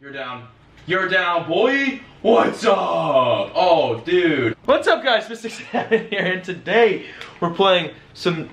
You're down. You're down, boy. What's up? Oh, dude. What's up, guys? Mr. here, and today we're playing some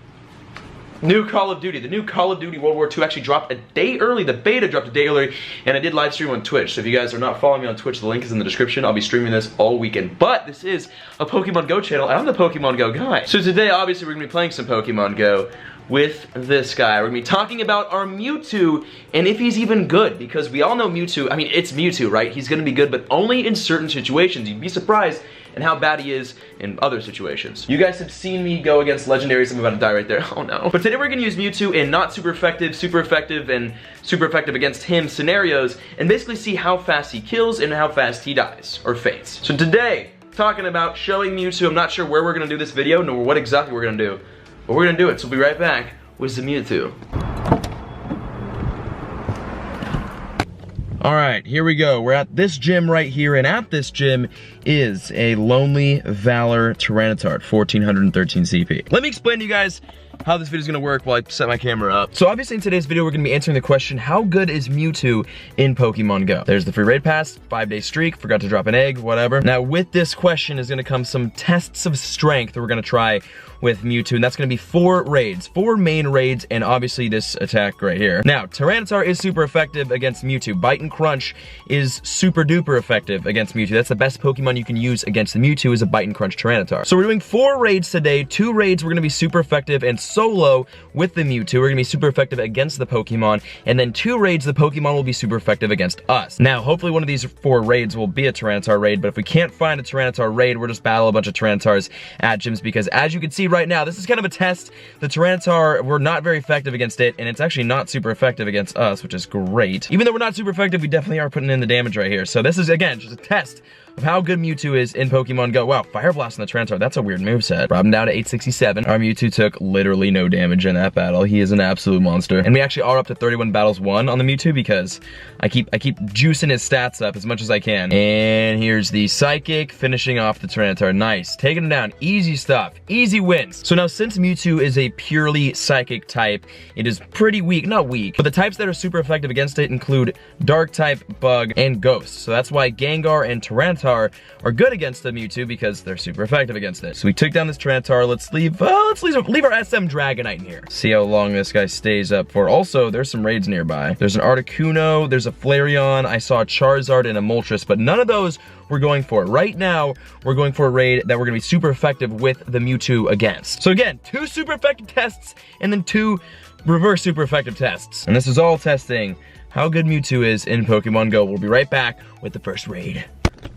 new Call of Duty. The new Call of Duty World War II actually dropped a day early. The beta dropped a day early, and I did live stream on Twitch. So if you guys are not following me on Twitch, the link is in the description. I'll be streaming this all weekend. But this is a Pokemon Go channel, and I'm the Pokemon Go guy. So today, obviously, we're gonna be playing some Pokemon Go with this guy. We're gonna be talking about our Mewtwo and if he's even good, because we all know Mewtwo, I mean, it's Mewtwo, right? He's gonna be good, but only in certain situations. You'd be surprised in how bad he is in other situations. You guys have seen me go against legendaries. I'm about to die right there. Oh no. But today we're gonna use Mewtwo in not super effective, and super effective against him scenarios, and basically see how fast he kills and how fast he dies, or faints. So today, talking about showing Mewtwo. I'm not sure where we're gonna do this video, nor what exactly we're gonna do, but we're gonna do it. So we'll be right back with the Mewtwo. Alright, here we go. We're at this gym right here, and at this gym is a Lonely Valor Tyranitar, 1413 CP. Let me explain to you guys how this video is gonna work while I set my camera up. So obviously in today's video, we're gonna be answering the question, how good is Mewtwo in Pokemon Go? There's the free raid pass, 5-day streak, forgot to drop an egg, whatever. Now with this question is gonna come some tests of strength that we're gonna try with Mewtwo, and that's gonna be 4 raids, 4 main raids, and obviously this attack right here. Now, Tyranitar is super effective against Mewtwo. Bite and Crunch is super duper effective against Mewtwo. That's the best Pokemon you can use against the Mewtwo is a Bite and Crunch Tyranitar. So we're doing 4 raids today. 2 raids we're gonna be super effective and solo with the Mewtwo. We're gonna be super effective against the Pokemon, and then 2 raids, the Pokemon will be super effective against us. Now, hopefully one of these 4 raids will be a Tyranitar raid, but if we can't find a Tyranitar raid, we'll just battle a bunch of Tyranitars at gyms, because as you can see right now, this is kind of a test. The Tyranitar, we're not very effective against it, and it's actually not super effective against us, which is great. Even though we're not super effective, we definitely are putting in the damage right here. So this is, again, just a test of how good Mewtwo is in Pokemon Go. Wow, Fire Blast on the Tyranitar, that's a weird moveset. Brought him down to 867. Our Mewtwo took literally no damage in that battle. He is an absolute monster. And we actually are up to 31 battles won on the Mewtwo because I keep juicing his stats up as much as I can. And here's the Psychic, finishing off the Tyranitar. Nice, taking him down, easy stuff, easy wins. So now since Mewtwo is a purely Psychic type, it is pretty weak, not weak, but the types that are super effective against it include Dark type, Bug, and Ghost. So that's why Gengar and Tyranitar are good against the Mewtwo, because they're super effective against it. So we took down this Tyranitar. Let's leave our SM Dragonite in here. See how long this guy stays up for. Also, there's some raids nearby. There's an Articuno, there's a Flareon, I saw a Charizard and a Moltres, but none of those we're going for. Right now, we're going for a raid that we're gonna be super effective with the Mewtwo against. So again, 2 super effective tests, and then 2 reverse super effective tests. And this is all testing how good Mewtwo is in Pokemon Go. We'll be right back with the first raid.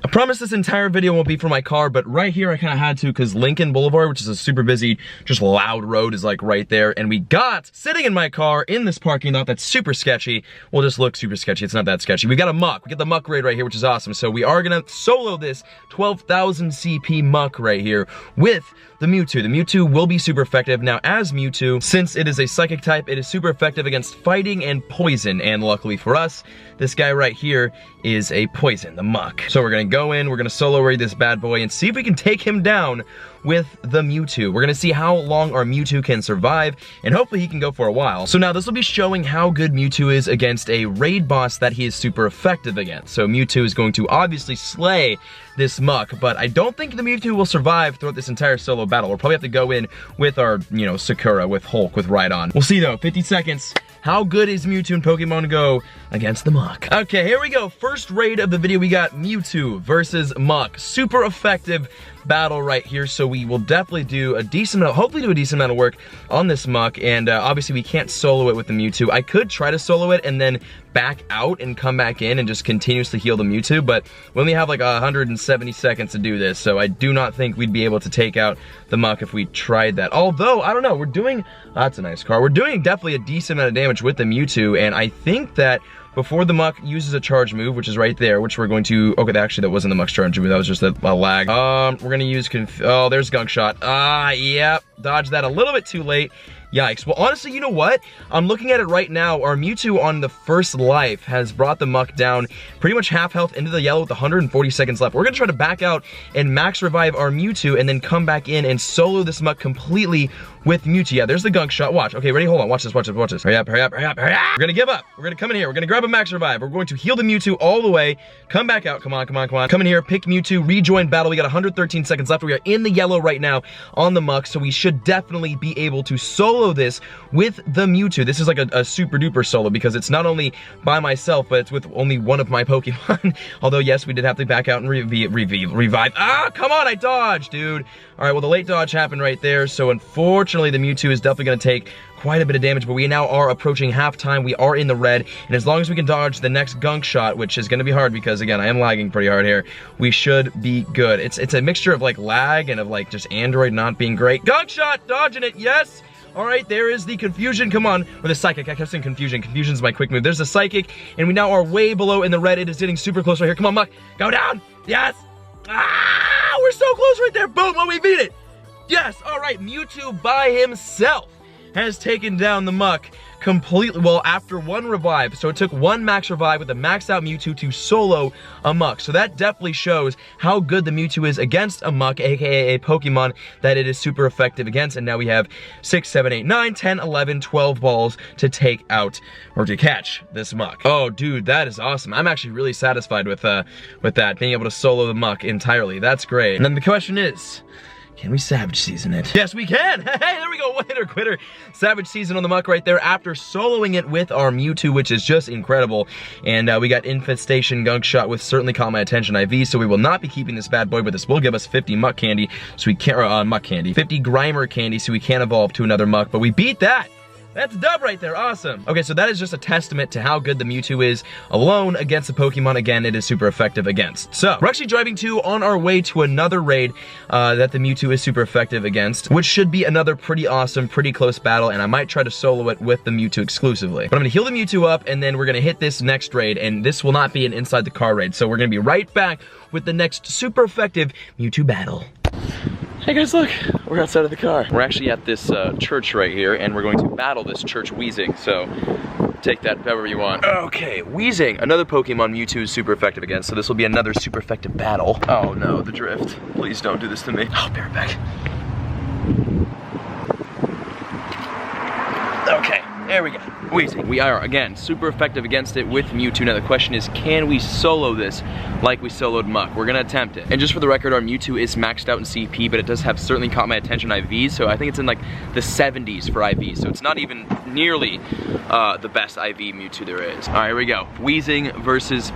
I promise this entire video won't be for my car, but right here I kind of had to, because Lincoln Boulevard, which is a super busy, just loud road, is like right there, and we got sitting in my car in this parking lot that's super sketchy. Well, just look super sketchy, it's not that sketchy. We got a Muck, we got the Muck raid right here, which is awesome. So we are gonna solo this 12,000 CP Muck right here with the Mewtwo. The Mewtwo will be super effective. Now, as Mewtwo, since it is a Psychic type, it is super effective against fighting and poison, and luckily for us, this guy right here is a poison, the Muck. So we're gonna go in, we're gonna solo raid this bad boy and see if we can take him down with the Mewtwo. We're gonna see how long our Mewtwo can survive, and hopefully he can go for a while. So now this will be showing how good Mewtwo is against a raid boss that he is super effective against. So Mewtwo is going to obviously slay this Muck, but I don't think the Mewtwo will survive throughout this entire solo battle. We'll probably have to go in with our, Sakura, with Hulk, with Rhydon. We'll see though, 50 seconds. How good is Mewtwo in Pokemon Go against the Muck? Okay, here we go. First raid of the video, we got Mewtwo versus Muck. Super effective battle right here, so we will definitely do a decent amount, hopefully do a decent amount of work on this Muck, and obviously we can't solo it with the Mewtwo. I could try to solo it and then back out and come back in and just continuously heal the Mewtwo, but we only have like 170 seconds to do this, so I do not think we'd be able to take out the Muck if we tried that. Although, I don't know, we're doing, that's a nice car, we're doing definitely a decent amount of damage with the Mewtwo, and I think that before the Muck uses a charge move, which is right there, which we're going to, okay, actually that wasn't the Muck's charge move, that was just a lag. We're gonna use, oh, there's Gunk Shot. Yep, dodged that a little bit too late. Yikes. Well, honestly, you know what? I'm looking at it right now. Our Mewtwo on the first life has brought the Muck down pretty much half health into the yellow with 140 seconds left. We're gonna try to back out and max revive our Mewtwo and then come back in and solo this Muck completely with Mewtwo. Yeah, there's the gunk shot. Watch. Okay, ready? Hold on. Watch this, watch this, watch this. Hurry up, hurry up, hurry up, hurry up. We're gonna give up. We're gonna come in here. We're gonna grab a max revive. We're going to heal the Mewtwo all the way. Come back out. Come on, come on, come on. Come in here, pick Mewtwo, rejoin battle. We got 113 seconds left. We are in the yellow right now on the muck, so we should definitely be able to solo this with the Mewtwo. This is like a super duper solo because it's not only by myself, but it's with only one of my Pokemon. Although, yes, we did have to back out and revive. Ah, come on, I dodged, dude. All right, well, the late dodge happened right there, so unfortunately, the Mewtwo is definitely gonna take quite a bit of damage, but we now are approaching halftime. We are in the red, and as long as we can dodge the next gunk shot, which is gonna be hard because, again, I am lagging pretty hard here, we should be good. It's a mixture of, like, lag and of, like, just Android not being great. Gunk shot, dodging it, yes! All right, there is the confusion, come on. Or the psychic, I kept saying confusion. Confusion's my quick move. There's the psychic, and we now are way below in the red. It is getting super close right here. Come on, Muck, go down, yes! Ah, we're so close right there, boom, oh, we beat it! Yes, all right, Mewtwo by himself has taken down the Muck completely, well, after one revive. So it took one max revive with a maxed out Mewtwo to solo a Muck. So that definitely shows how good the Mewtwo is against a Muck, aka a Pokemon that it is super effective against. And now we have 6, 7, 8, 9, 10, 11, 12 balls to take out, or to catch this Muck. Oh, dude, that is awesome. I'm actually really satisfied with that, being able to solo the Muck entirely. That's great. And then the question is, can we Savage Season it? Yes, we can! Hey, there we go, winner quitter. Savage Season on the Muck right there after soloing it with our Mewtwo, which is just incredible. And we got Infestation Gunk Shot, which certainly caught my attention IV, so we will not be keeping this bad boy, but this will give us 50 Muck Candy, so we can't, Muck Candy. 50 Grimer Candy, so we can't evolve to another Muck, but we beat that! That's a dub right there, awesome. Okay, so that is just a testament to how good the Mewtwo is alone against the Pokemon. Again, it is super effective against. So, we're actually driving on our way to another raid that the Mewtwo is super effective against, which should be another pretty awesome, pretty close battle, and I might try to solo it with the Mewtwo exclusively. But I'm gonna heal the Mewtwo up, and then we're gonna hit this next raid, and this will not be an inside the car raid, so we're gonna be right back with the next super effective Mewtwo battle. Hey guys, look, we're outside of the car. We're actually at this church right here, and we're going to battle this church Weezing, so take that however you want. Okay, Weezing, another Pokemon Mewtwo is super effective against, so this will be another super effective battle. Oh no, the drift. Please don't do this to me. I'll be right back. Okay, there we go. Weezing. We are, again, super effective against it with Mewtwo. Now the question is, can we solo this like we soloed Muck? We're gonna attempt it. And just for the record, our Mewtwo is maxed out in CP, but it does have certainly caught my attention IV, so I think it's in like the 70s for IV, so it's not even nearly the best IV Mewtwo there is. All right, here we go. Mewtwo versus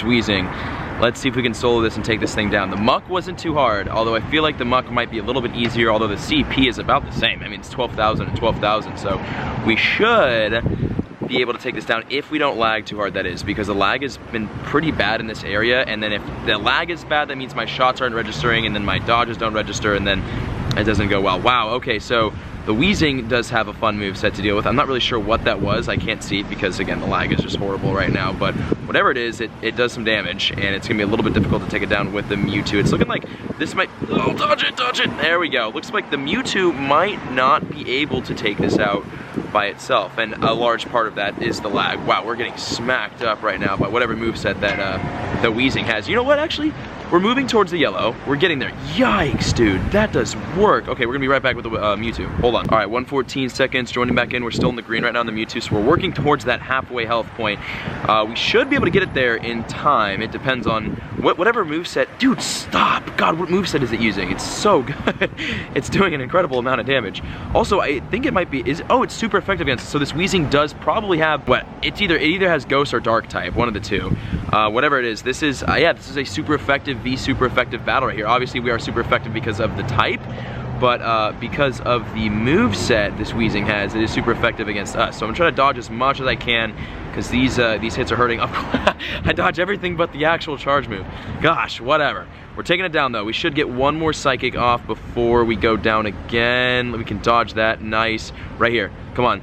Weezing. Let's see if we can solo this and take this thing down. The Muck wasn't too hard, although I feel like the Muck might be a little bit easier, although the CP is about the same. I mean, it's 12,000 and 12,000, so we should be able to take this down if we don't lag too hard, that is, because the lag has been pretty bad in this area, and then if the lag is bad, that means my shots aren't registering, and then my dodges don't register, and then it doesn't go well. Wow, okay, so the Weezing does have a fun moveset to deal with. I'm not really sure what that was. I can't see it because, again, the lag is just horrible right now. But whatever it is, it does some damage, and it's going to be a little bit difficult to take it down with the Mewtwo. It's looking like this might... Oh, dodge it, dodge it! There we go. Looks like the Mewtwo might not be able to take this out by itself, and a large part of that is the lag. Wow, we're getting smacked up right now by whatever moveset that the Weezing has. You know what, actually? We're moving towards the yellow. We're getting there. Yikes, dude. That does work. Okay, we're gonna be right back with the Mewtwo. Hold on. All right, 114 seconds. Joining back in. We're still in the green right now on the Mewtwo, so we're working towards that halfway health point. We should be able to get it there in time. It depends on whatever moveset. Dude, stop. God, what moveset is it using? It's so good. It's doing an incredible amount of damage. Also, I think it might be, oh, it's super effective against, so this Weezing does probably have, what? It either has Ghost or Dark type, one of the two. Whatever it is, this is, yeah, this is a super effective v super effective battle right here. Obviously we are super effective because of the type, but because of the moveset this Weezing has, it is super effective against us. So I'm trying to dodge as much as I can because these hits are hurting. I dodge everything but the actual charge move. Gosh, whatever. We're taking it down though. We should get one more psychic off before we go down again. We can dodge that. Nice. Right here. Come on.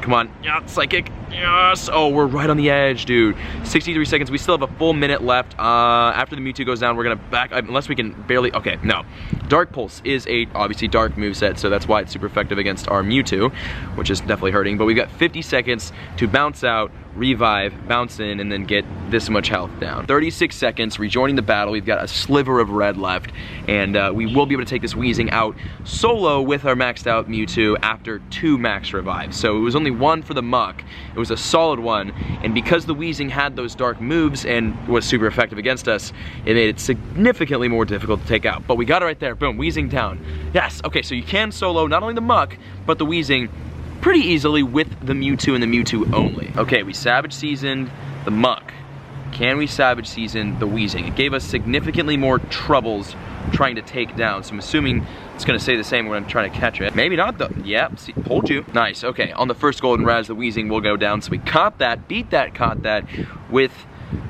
Come on. Yeah, psychic. Yes! Oh, we're right on the edge, dude. 63 seconds. We still have a full minute left. After the Mewtwo goes down, we're gonna back, unless we can barely, okay, no. Dark Pulse is a, obviously, dark moveset, so that's why it's super effective against our Mewtwo, which is definitely hurting. But we've got 50 seconds to bounce out, revive, bounce in, and then get this much health down. 36 seconds, rejoining the battle. We've got a sliver of red left, and we will be able to take this Weezing out solo with our maxed out Mewtwo after 2 max revives. So it was only 1 for the muck. It was a solid one, and because the Weezing had those dark moves and was super effective against us, it made it significantly more difficult to take out. But we got it right there, boom, Weezing down. Yes, okay, so you can solo not only the muck, but the Weezing pretty easily with the Mewtwo and the Mewtwo only. Okay, we Savage Seasoned the muck. Can we Savage Season the Weezing? It gave us significantly more troubles trying to take down, so I'm assuming it's gonna say the same when I'm trying to catch it. Maybe not though. Yep, see, told you. Nice, okay, on the first Golden Raz, the Weezing will go down, so we caught that, beat that, caught that with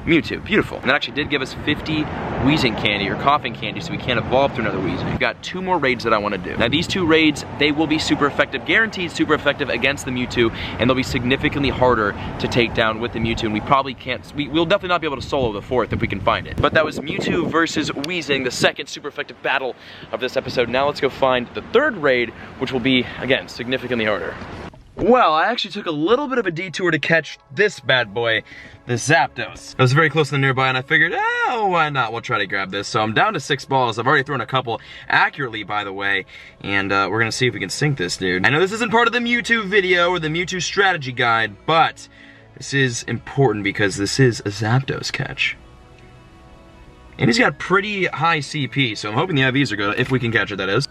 Mewtwo, beautiful. And that actually did give us 50 Weezing candy, or coughing candy, so we can't evolve to another Weezing. We've got 2 more raids that I want to do. Now these 2 raids, they will be super effective, guaranteed super effective against the Mewtwo, and they'll be significantly harder to take down with the Mewtwo, and we probably can't, we'll definitely not be able to solo the 4th if we can find it. But that was Mewtwo versus Weezing, the 2nd super effective battle of this episode. Now let's go find the 3rd raid, which will be, again, significantly harder. Well, I actually took a little bit of a detour to catch this bad boy, the Zapdos. I was very close to the nearby and I figured, oh, why not? We'll try to grab this. So I'm down to 6 balls. I've already thrown a couple accurately, by the way, and we're gonna see if we can sink this dude. I know this isn't part of the Mewtwo video or the Mewtwo strategy guide, but this is important because this is a Zapdos catch. And he's got pretty high CP, so I'm hoping the IVs are good, if we can catch it, that is.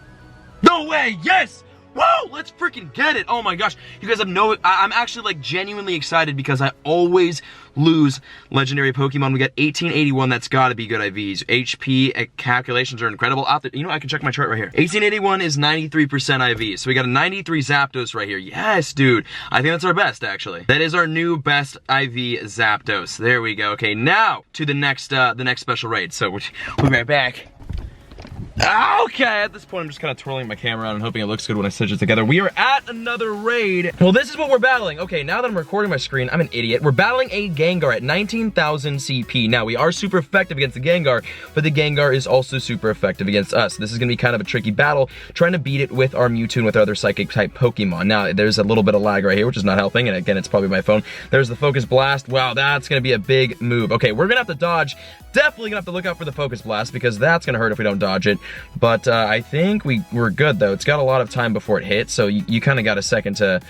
No way, yes! Whoa, let's freaking get it. Oh my gosh. You guys have no, I'm actually like genuinely excited because I always lose legendary Pokemon. We got 1881, that's gotta be good IVs. HP calculations are incredible. You know, I can check my chart right here. 1881 is 93% IVs. So we got a 93 Zapdos right here. Yes, dude. I think that's our best, actually. That is our new best IV Zapdos. There we go. Okay, now to the next special raid. So we'll be right back. Okay, at this point I'm just kind of twirling my camera around and hoping it looks good when I stitch it together. We are at another raid. Well, this is what we're battling. Okay, now that I'm recording my screen, I'm an idiot. We're battling a Gengar at 19,000 CP. Now, we are super effective against the Gengar, but the Gengar is also super effective against us. This is gonna be kind of a tricky battle, trying to beat it with our Mewtwo and with our other psychic type Pokemon. Now, there's a little bit of lag right here, which is not helping, and again, it's probably my phone. There's the Focus Blast. Wow, that's gonna be a big move. Okay, we're gonna have to dodge. Definitely gonna have to look out for the Focus Blast because that's gonna hurt if we don't dodge it. But I think we're good though. It's got a lot of time before it hits, so you kind of got a second to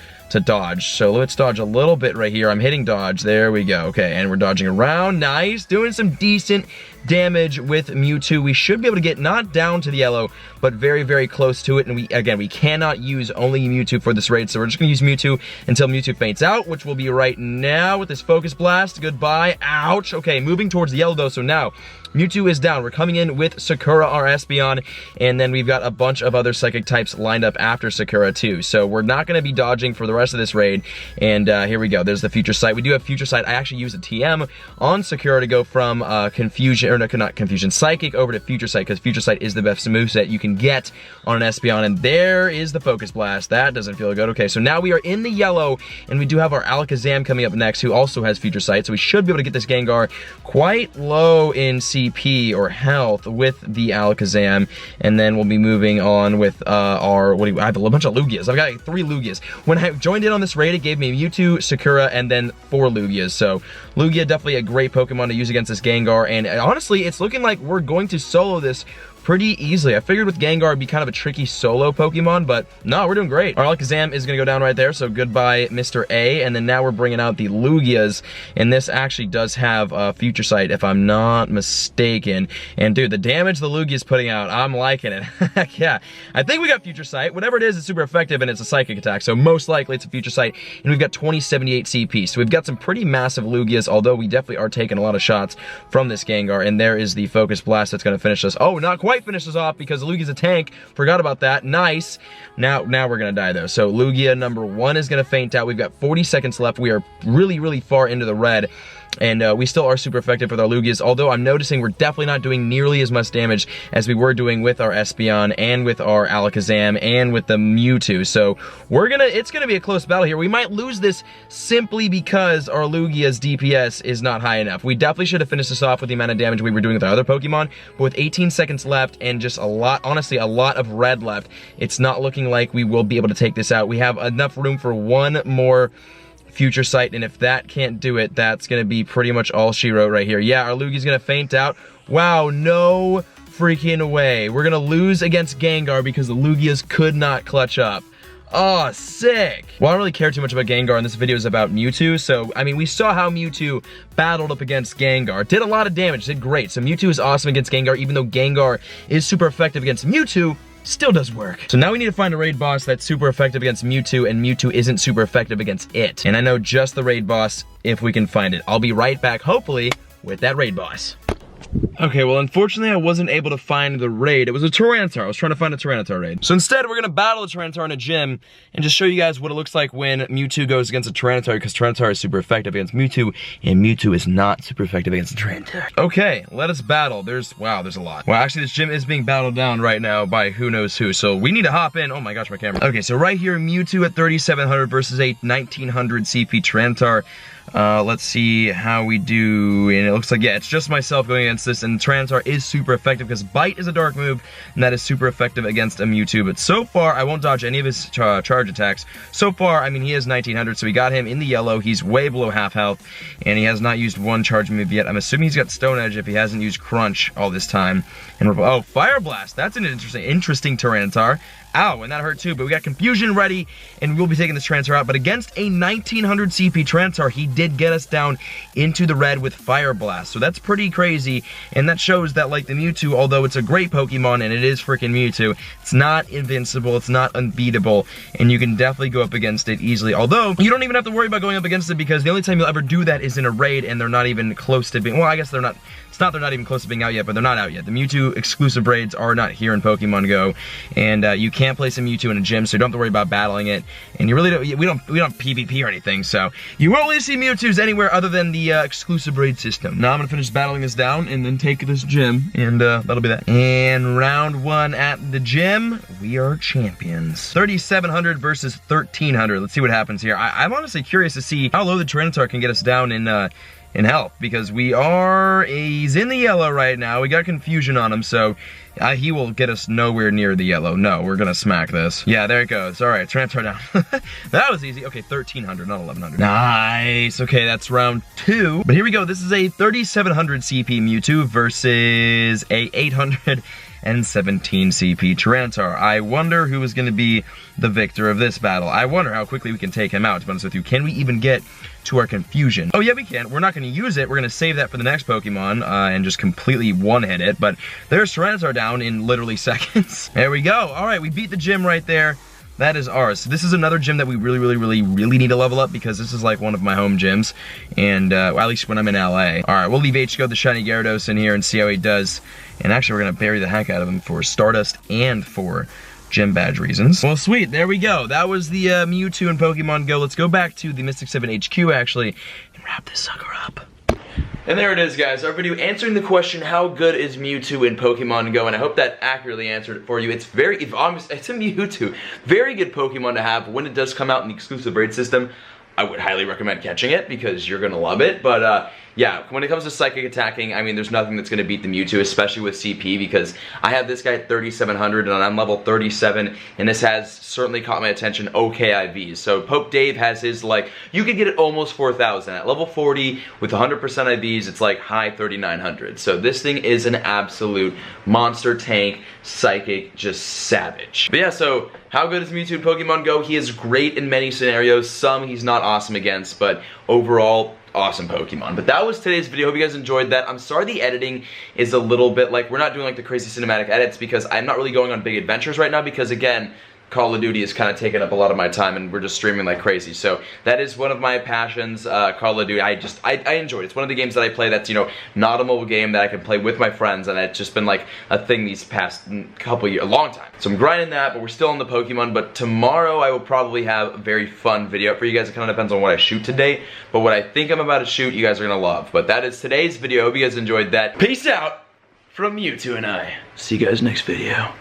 dodge. So let's dodge a little bit right here. I'm hitting dodge. There we go. Okay, and we're dodging around. Nice. Doing some decent damage with Mewtwo. We should be able to get not down to the yellow, but very, very close to it. And we cannot use only Mewtwo for this raid, so we're just gonna use Mewtwo until Mewtwo faints out, which will be right now with this Focus Blast. Goodbye. Ouch. Okay, moving towards the yellow though, so now Mewtwo is down. We're coming in with Sakura, our Espeon, and then we've got a bunch of other psychic types lined up after Sakura too. So we're not going to be dodging for the rest of this raid. And here we go. There's the Future Sight. We do have Future Sight. I actually use a TM on Sakura to go from Confusion, or no, not Confusion, Psychic over to Future Sight, because Future Sight is the best moveset you can get on an Espeon. And there is the Focus Blast. That doesn't feel good. Okay, so now we are in the yellow, and we do have our Alakazam coming up next, who also has Future Sight. So we should be able to get this Gengar quite low in CP or health with the Alakazam, and then we'll be moving on with our, I have a bunch of Lugias. I've got like 3 Lugias. When I joined in on this raid, it gave me Mewtwo, Sakura, and then 4 Lugias. So Lugia, definitely a great Pokemon to use against this Gengar, and honestly, it's looking like we're going to solo this pretty easily. I figured with Gengar it'd be kind of a tricky solo Pokemon, but no, we're doing great. Our Alakazam is gonna go down right there, so goodbye, Mr. A, and then now we're bringing out the Lugias, and this actually does have Future Sight, if I'm not mistaken. And dude, the damage the Lugia's putting out, I'm liking it. Yeah, I think we got Future Sight. Whatever it is, it's super effective, and it's a Psychic attack, so most likely it's a Future Sight, and we've got 2078 CP, so we've got some pretty massive Lugias, although we definitely are taking a lot of shots from this Gengar, and there is the Focus Blast that's gonna finish us. Oh, not quite finishes off because Lugia's a tank. Forgot about that. Nice. Now we're gonna die though. So Lugia number 1 is gonna faint out. We've got 40 seconds left. We are really, really far into the red. And we still are super effective with our Lugias, although I'm noticing we're definitely not doing nearly as much damage as we were doing with our Espeon and with our Alakazam and with the Mewtwo. So it's gonna be a close battle here. We might lose this simply because our Lugia's DPS is not high enough. We definitely should have finished this off with the amount of damage we were doing with our other Pokemon, but with 18 seconds left and just honestly a lot of red left, it's not looking like we will be able to take this out. We have enough room for one more Future Sight, and if that can't do it, that's gonna be pretty much all she wrote right here. Yeah, our Lugia's gonna faint out. Wow, no freaking way. We're gonna lose against Gengar because the Lugias could not clutch up. Oh, sick. Well, I don't really care too much about Gengar, and this video is about Mewtwo, so, I mean, we saw how Mewtwo battled up against Gengar. Did a lot of damage, did great. So Mewtwo is awesome against Gengar, even though Gengar is super effective against Mewtwo, still does work. So now we need to find a raid boss that's super effective against Mewtwo, and Mewtwo isn't super effective against it. And I know just the raid boss if we can find it. I'll be right back, hopefully, with that raid boss. Okay, well, unfortunately, I wasn't able to find the raid. It was a Tyranitar. I was trying to find a Tyranitar raid. So instead, we're gonna battle a Tyranitar in a gym and just show you guys what it looks like when Mewtwo goes against a Tyranitar, because Tyranitar is super effective against Mewtwo, and Mewtwo is not super effective against a Tyranitar. Okay, let us battle. There's a lot. Well, actually, this gym is being battled down right now by who knows who, so we need to hop in. Oh my gosh, my camera. Okay, so right here, Mewtwo at 3,700 versus a 1,900 CP Tyranitar. Let's see how we do, and it looks like, yeah, it's just myself going against this, and Tyranitar is super effective because Bite is a dark move, and that is super effective against a Mewtwo, but so far, I won't dodge any of his charge attacks. So far, I mean, he is 1,900, so we got him in the yellow. He's way below half health, and he has not used one charge move yet. I'm assuming he's got Stone Edge if he hasn't used Crunch all this time. And oh, Fire Blast, that's an interesting Tyranitar. Ow, and that hurt too, but we got Confusion ready, and we'll be taking this Tyranitar out. But against a 1,900 CP Tyranitar, he did get us down into the red with Fire Blast. So that's pretty crazy, and that shows that, like, the Mewtwo, although it's a great Pokemon, and it is freaking Mewtwo, it's not invincible, it's not unbeatable, and you can definitely go up against it easily. Although, you don't even have to worry about going up against it, because the only time you'll ever do that is in a raid, and they're not even close to being, well, I guess they're not, it's not they're not even close to being out yet, but they're not out yet. The Mewtwo exclusive raids are not here in Pokemon Go, and you can't place a Mewtwo in a gym, so you don't have to worry about battling it, and you really don't, we don't PvP or anything, so you won't really see Mewtwo's anywhere other than the exclusive raid system. Now I'm gonna finish battling this down, and then take this gym, and that'll be that. And round one at the gym, we are champions. 3,700 versus 1,300. Let's see what happens here. I'm honestly curious to see how low the Tyranitar can get us down in health, because he's in the yellow right now. We got Confusion on him, so he will get us nowhere near the yellow. No, we're gonna smack this. Yeah, there it goes. All right, Tyranitar down. That was easy. Okay, 1,300, not 1,100. Nice. Okay, that's round two. But here we go. This is a 3,700 CP Mewtwo versus a 817 CP Tyranitar. I wonder who is going to be the victor of this battle. I wonder how quickly we can take him out, to be honest with you. Can we even get to our Confusion? Oh yeah, we can. We're not going to use it. We're going to save that for the next Pokemon and just completely one-hit it. But there's Tyranitar down in literally seconds. There we go. All right, we beat the gym right there. That is ours. So this is another gym that we really need to level up, because this is like one of my home gyms, and well, at least when I'm in LA. All right, we'll leave HGO the shiny Gyarados in here and see how he does. And actually, we're gonna bury the heck out of him for Stardust and for gym badge reasons. Well, sweet, there we go. That was the Mewtwo in Pokemon Go. Let's go back to the Mystic 7 HQ actually and wrap this sucker up. And there it is, guys, our video answering the question, how good is Mewtwo in Pokemon Go? And I hope that accurately answered it for you. It's a Mewtwo. Very good Pokemon to have when it does come out in the exclusive raid system. I would highly recommend catching it, because you're gonna love it. But yeah, when it comes to psychic attacking, I mean, there's nothing that's gonna beat the Mewtwo, especially with CP, because I have this guy at 3,700 and I'm level 37, and this has certainly caught my attention. Okay, IVs. So Pope Dave has his, like, you could get it almost 4,000 at level 40 with 100% IVs. It's like high 3,900. So this thing is an absolute monster tank, psychic, just savage. But yeah, so how good is Mewtwo in Pokemon Go? He is great in many scenarios. Some he's not awesome against, but overall, awesome Pokemon. But that was today's video. Hope you guys enjoyed that. I'm sorry the editing is a little bit, like, we're not doing like the crazy cinematic edits, because I'm not really going on big adventures right now, because again, Call of Duty has kind of taken up a lot of my time, and we're just streaming like crazy. So that is one of my passions, Call of Duty. I enjoy it. It's one of the games that I play that's, you know, not a mobile game that I can play with my friends, and it's just been like a thing these past couple years, a long time. So I'm grinding that, but we're still in the Pokemon. But tomorrow I will probably have a very fun video for you guys. It kind of depends on what I shoot today, but what I think I'm about to shoot, you guys are gonna love. But that is today's video. I hope you guys enjoyed that. Peace out from Mewtwo and I. See you guys next video.